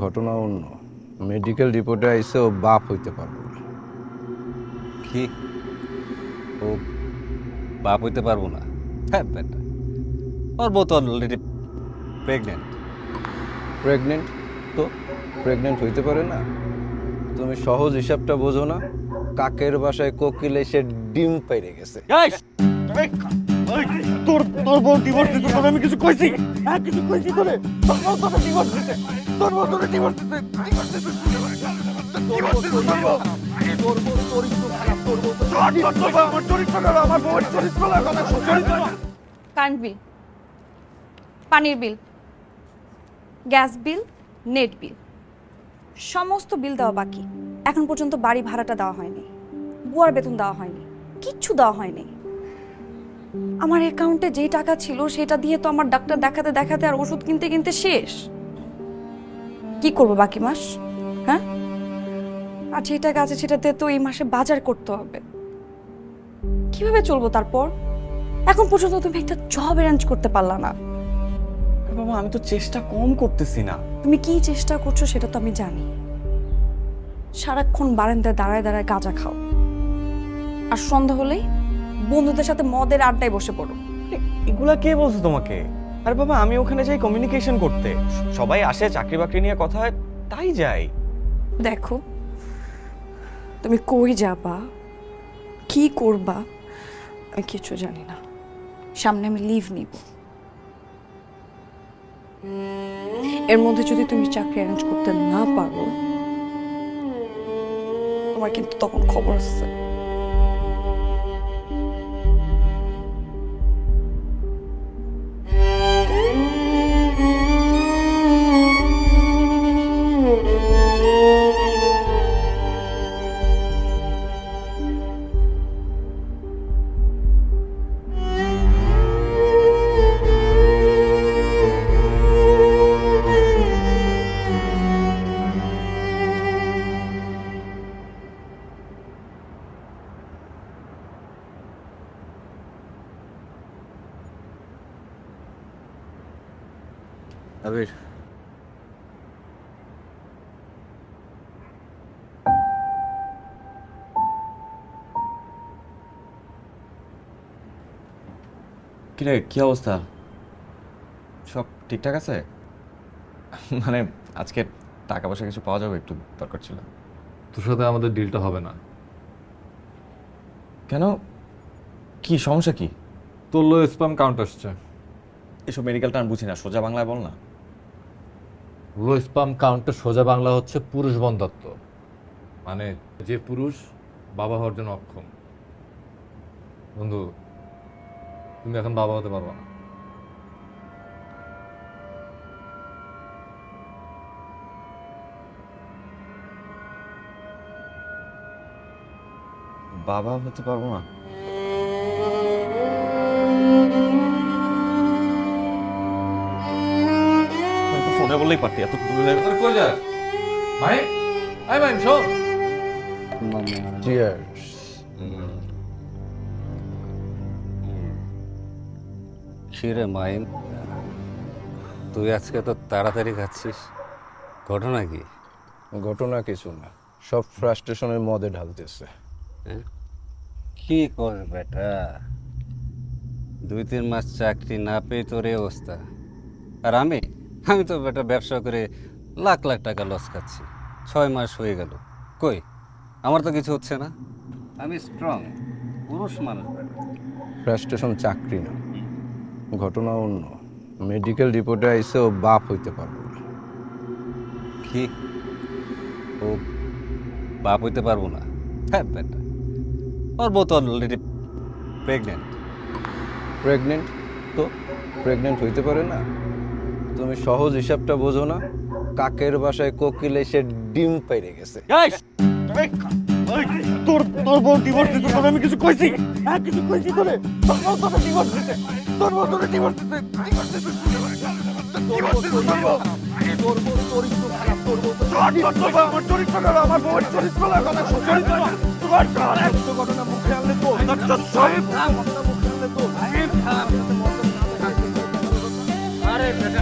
ঘটনা অন্য। মেডিকেল রিপোর্টে আইসে ও বাপ হইতে পারবে না। কি? ও বাপ হইতে পারবো না? হ্যাঁ বেটা, ওর বউ তো অলরেডি প্রেগনেন্ট। প্রেগনেন্ট? তো প্রেগনেন্ট হইতে পারে না? তুমি সহজ হিসাবটা বোঝো না? কাকের বাসায় কোকিল এসে ডিম পাইরে গেছে। তোর তোর বউ ডিভোর্স দিতে তোর আমি কিছু কইছি? হ্যাঁ কিছু কইছি তোরে? তোর বউ তোরে ডিভোর্স দিতে, তোর বউ তোরে ডিভোর্স দিতে, ডিভোর্স দিতে তোর বউ চরিত্র খারাপ, তোর বউ তো আমার চরিত্র খারাপ, আমার বউয়ের চরিত্র খারাপ, কথা চরিত্র। কারেন্ট বিল, পানির বিল, গ্যাস বিল, নেট বিল, সমস্ত বিল দেওয়া বাকি। এখন পর্যন্ত বাড়ি ভাড়াটা দেওয়া হয়নি, বুয়ার বেতন দেওয়া হয়নি, কিচ্ছু দেওয়া হয়নি। আমার অ্যাকাউন্টে যেই টাকা ছিল সেটা দিয়ে তো আমার ডাক্তার দেখাতে দেখাতে আর ওষুধ কিনতে কিনতে শেষ। কি করবো বাকি মাস? হ্যাঁ, আর যে টাকা আছে সেটাতে তো এই মাসে বাজার করতে হবে। কিভাবে চলবো তারপর? এখন পর্যন্ত তুমি একটা জব অ্যারেঞ্জ করতে পারলা না। বাবা আমি তো চেষ্টা কম করতেছি না। তুমি কি চেষ্টা করছো সেটা তো আমি জানি। সারাক্ষণ বারান্দায় দাঁড়ায় দাঁড়ায় গাঁজা খাও, আর সন্ধ্যা হলেই বন্ধুদের সাথে মদের আড্ডায় বসে পড়ো। এগুলা কে বলছো তোমাকে? আরে বাবা আমি ওখানে যাই কমিউনিকেশন করতে, সবাই আসে চাকরি বাকরি নিয়ে কথা হয়, তাই যাই। দেখো, তুমি কই যাবা, কি করবা, আমি কিছু জানি না। সামনে আমি লিভ নিব, এর মধ্যে যদি তুমি চাকরি অ্যারেঞ্জ করতে না পারো, তোমার কিন্তু তখন খবর আছে। আবির, কিরে কি অবস্থা? সব ঠিকঠাক আছে? মানে আজকে টাকা পয়সা কিছু পাওয়া যাবে, একটু দরকার ছিল। তোর সাথে আমাদের ডিলটা হবে না। কেন, কি সমস্যা কি? তোর লো স্পাম কাউন্ট আসছে। এসব মেডিকেল টার্ম বুঝি না, সোজা বাংলায় বল না। লো স্পাম কাউন্টের সোজা বাংলা হচ্ছে পুরুষ বন্ধাত্ব, মানে যে পুরুষ বাবা হওয়ার জন্য অক্ষম। বন্ধু, তুমি এখন বাবা হতে পারবে না। বাবা হতে পারবো না? ফোনে বললেই পারতি, এত কই যা ভাই? আই ভাই শোন। চিয়ার্স। কিরে মাইন, তুই আজকে তো তাড়াতাড়ি খাচ্ছিস, ঘটনা কি? ঘটনা কিছু না, সব ফ্রাস্ট্রেশনের মদে ঢালতেছে। কি কর বেটা, 2-3 মাস চাকরি না পেয়ে তোর এই অবস্থা। আর আমি তো বেটা ব্যবসা করে লাখ লাখ টাকা লস খাচ্ছি। 6 মাস হয়ে গেল, কই আমার তো কিছু হচ্ছে না। আমি স্ট্রং পুরুষ মানুষ বেটা। ফ্রাস্ট্রেশন চাকরি না, ঘটনা অন্য। মেডিকেল রিপোর্টে আইসে ও বাপ হইতে পারবে না। কি? ও বাপ হইতে পারবো না? হ্যাঁ বেটা, ওর বউ তো অলরেডি প্রেগনেন্ট। প্রেগনেন্ট? তো প্রেগনেন্ট হইতে পারে না? তুমি সহজ হিসাবটা বোঝো না? কাকের বাসায় কোকিল এসে ডিম পাইরে গেছে। তোর তোর বউ ডিভোর্স দিতে তোর আমি কিছু কইছি? হ্যাঁ কিছু কইছি তোরে? তোর বউ তোরে ডিভোর্স দিতে, তোর বউ তোরে ডিভোর্স দিতে, ডিভোর্স দিতে তোর বউ চরিত্র খারাপ, তোর বউ তো আমার চরিত্র খারাপ, আমার বউয়ের চরিত্র খারাপ, কথা চরিত্র তোমার কারেক্ট ঘটনা মুখে আনলে তো সাহেব ঘটনা মুখে আনলে তো আরে বেটা